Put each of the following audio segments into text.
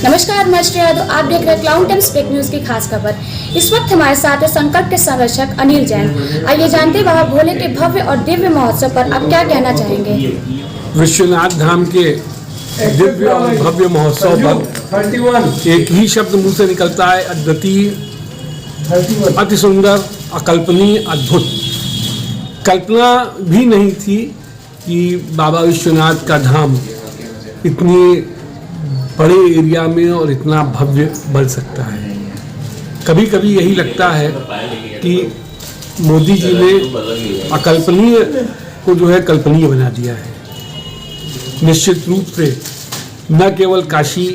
नमस्कार, मैं श्रेया यादव। आप देख रहे हैं क्लाउड टाइम्स फेक न्यूज की खास खबर। इस वक्त हमारे साथ है संकट के संरक्षक अनिल जैन। आइए जानते हैं बाबा भोले के भव्य और दिव्य महोत्सव पर आप क्या कहना चाहेंगे। विश्वनाथ धाम के दिव्य और भव्य महोत्सव पर एक ही शब्द मुंह से निकलता है, अद्वितीय, अति सुंदर, अकल्पनीय, अद्भुत। कल्पना भी नहीं थी कि बाबा विश्वनाथ का धाम इतनी बड़े एरिया में और इतना भव्य बन सकता है। कभी कभी यही लगता है कि मोदी जी ने अकल्पनीय को जो है कल्पनीय बना दिया है। निश्चित रूप से न केवल काशी,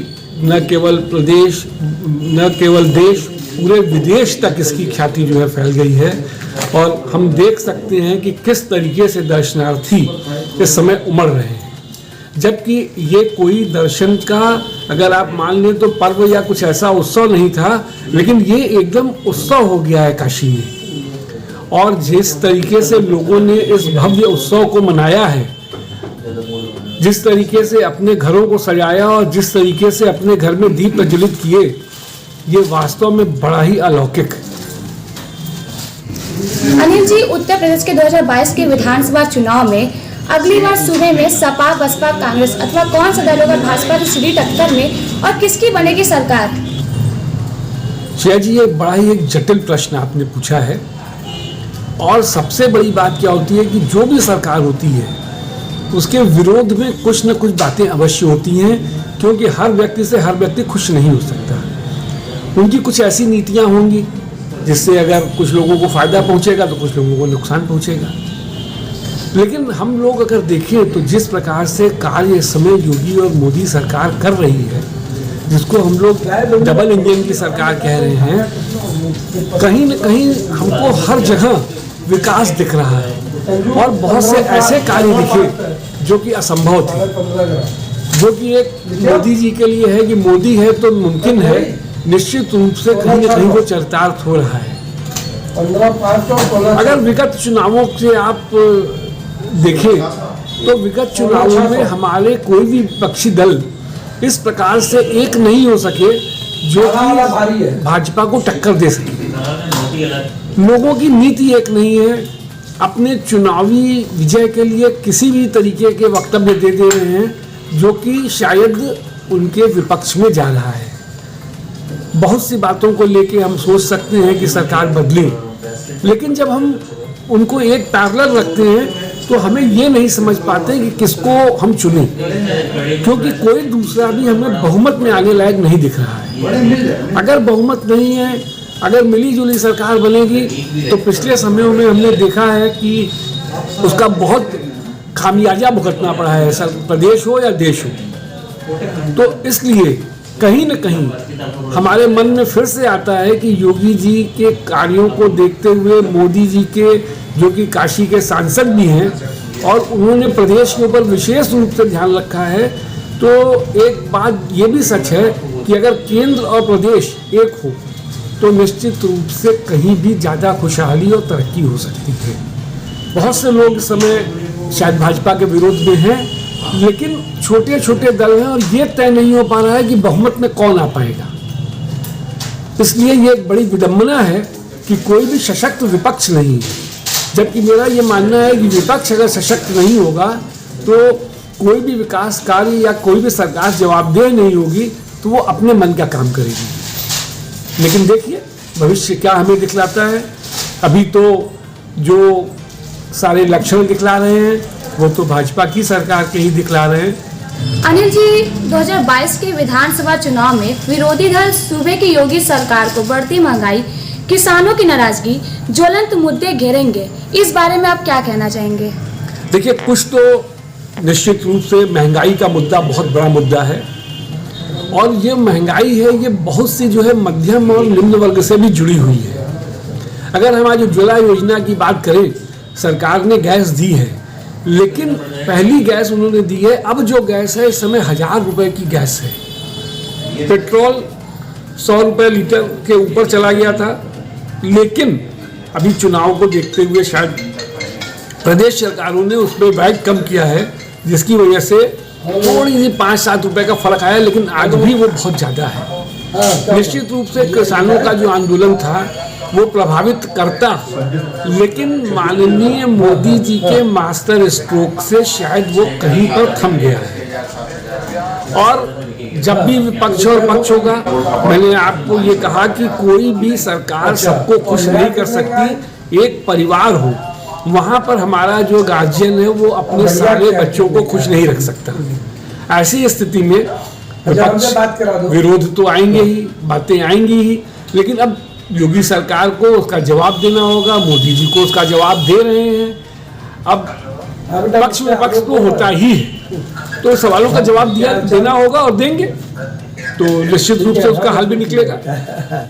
न केवल प्रदेश, न केवल देश, पूरे विदेश तक इसकी ख्याति जो है फैल गई है। और हम देख सकते हैं कि किस तरीके से दर्शनार्थी इस समय उमड़ रहे हैं। जबकि ये कोई दर्शन का, अगर आप मान लें तो पर्व या कुछ ऐसा उत्सव नहीं था, लेकिन ये एकदम उत्सव हो गया है काशी में। और जिस तरीके से लोगों ने इस भव्य उत्सव को मनाया है, जिस तरीके से अपने घरों को सजाया और जिस तरीके से अपने घर में दीप प्रज्वलित किए, ये वास्तव में बड़ा ही अलौकिक है। अनिल जी, उत्तर प्रदेश के 2022 के विधानसभा चुनाव में अगली बार सूबे में सपा, बसपा, कांग्रेस अथवा कौन सा दल होगा भाजपा की सीधी टक्कर में और किसकी बनेगी सरकार? श्रेया जी, ये बड़ा ही एक जटिल प्रश्न आपने पूछा है। और सबसे बड़ी बात क्या होती है कि जो भी सरकार होती है उसके विरोध में कुछ न कुछ बातें अवश्य होती हैं, क्योंकि हर व्यक्ति से हर व्यक्ति खुश नहीं हो सकता। उनकी कुछ ऐसी नीतियां होंगी जिससे अगर कुछ लोगों को फायदा पहुंचेगा तो कुछ लोगों को नुकसान पहुंचेगा। लेकिन हम लोग अगर देखें तो जिस प्रकार से कार्य इस समय योगी और मोदी सरकार कर रही है, जिसको हम लोग डबल इंजन की सरकार कह रहे हैं, कहीं न कहीं हमको हर जगह विकास दिख रहा है। और बहुत से ऐसे कार्य दिखे जो कि असंभव थे, जो कि एक मोदी जी के लिए है कि मोदी है तो मुमकिन है। निश्चित रूप से कहीं न कहीं वो चरितार्थ हो रहा है। अगर विगत चुनावों से आप देखें तो विगत चुनावों में हमारे कोई भी विपक्षी दल इस प्रकार से एक नहीं हो सके जो कि भाजपा को टक्कर दे सके। लोगों की नीति एक नहीं है। अपने चुनावी विजय के लिए किसी भी तरीके के वक्तव्य दे रहे हैं जो कि शायद उनके विपक्ष में जा रहा है। बहुत सी बातों को लेके हम सोच सकते हैं कि सरकार बदले, लेकिन जब हम उनको एक पैरेलल रखते हैं तो हमें ये नहीं समझ पाते कि किसको हम चुनें, क्योंकि कोई दूसरा भी हमें बहुमत में आने लायक नहीं दिख रहा है। अगर बहुमत नहीं है, अगर मिली जुली सरकार बनेगी तो पिछले समयों में हमने देखा है कि उसका बहुत खामियाजा भुगतना पड़ा है, प्रदेश हो या देश हो। तो इसलिए कहीं न कहीं हमारे मन में फिर से आता है कि योगी जी के कार्यों को देखते हुए, मोदी जी के जो कि काशी के सांसद भी हैं और उन्होंने प्रदेश के ऊपर विशेष रूप से ध्यान रखा है, तो एक बात ये भी सच है कि अगर केंद्र और प्रदेश एक हो तो निश्चित रूप से कहीं भी ज़्यादा खुशहाली और तरक्की हो सकती है। बहुत से लोग इस समय शायद भाजपा के विरोध में हैं, लेकिन छोटे छोटे दल हैं और ये तय नहीं हो पा रहा है कि बहुमत में कौन आ पाएगा। इसलिए ये एक बड़ी विडंबना है कि कोई भी सशक्त विपक्ष नहीं है। जबकि मेरा ये मानना है कि विपक्ष अगर सशक्त नहीं होगा तो कोई भी विकास कार्य या कोई भी सरकार जवाबदेह नहीं होगी, तो वो अपने मन का काम करेगी। लेकिन देखिए भविष्य क्या हमें दिखलाता है। अभी तो जो सारे लक्षण दिखला रहे हैं वो तो भाजपा की सरकार के ही दिखला रहे हैं। अनिल जी, 2022 के विधानसभा चुनाव में विरोधी दल सूबे की योगी सरकार को बढ़ती महंगाई, किसानों की नाराजगी, ज्वलंत मुद्दे घेरेंगे। इस बारे में आप क्या कहना चाहेंगे? देखिए, कुछ तो निश्चित रूप से महंगाई का मुद्दा बहुत बड़ा मुद्दा है और ये महंगाई है, ये बहुत सी जो है मध्यम और निम्न वर्ग से भी जुड़ी हुई है। अगर हम आज उज्ज्वला योजना की बात करें, सरकार ने गैस दी है, लेकिन पहली गैस उन्होंने दी है। अब जो गैस है इस समय 1000 रुपए की गैस है। पेट्रोल 100 रुपए लीटर के ऊपर चला गया था, लेकिन अभी चुनाव को देखते हुए शायद प्रदेश सरकारों ने उस पर वैट कम किया है, जिसकी वजह से थोड़ी सी 5-7 रुपए का फर्क आया, लेकिन आज भी वो बहुत ज़्यादा है। निश्चित रूप से किसानों का जो आंदोलन था वो प्रभावित करता, लेकिन माननीय मोदी जी के मास्टर स्ट्रोक से शायद वो कहीं पर थम गया है। और जब भी विपक्ष और पक्ष होगा, मैंने आपको ये कहा कि कोई भी सरकार सबको खुश नहीं कर सकती। एक परिवार हो, वहाँ पर हमारा जो गार्जियन है वो अपने सारे बच्चों को खुश नहीं रख सकता। ऐसी स्थिति में विपक्ष विरोध तो आएंगे ही, बातें आएंगी ही, लेकिन अब योगी सरकार को उसका जवाब देना होगा। मोदी जी को उसका जवाब दे रहे हैं। अब पक्ष विपक्ष तो होता ही है, तो सवालों का जवाब देना होगा और देंगे, तो निश्चित रूप से उसका हल भी निकलेगा।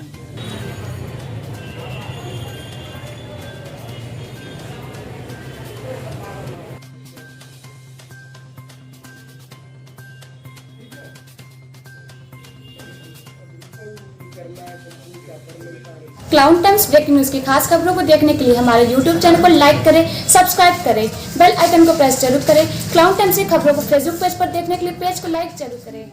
क्लाउन टाइम्स ब्रेकिंग न्यूज की खास खबरों को देखने के लिए हमारे YouTube चैनल को लाइक करें, सब्सक्राइब करें, बेल आइकन को प्रेस जरूर करें। क्लाउन टाइम्स की खबरों को फेसबुक पेज पर देखने के लिए पेज को लाइक जरूर करें।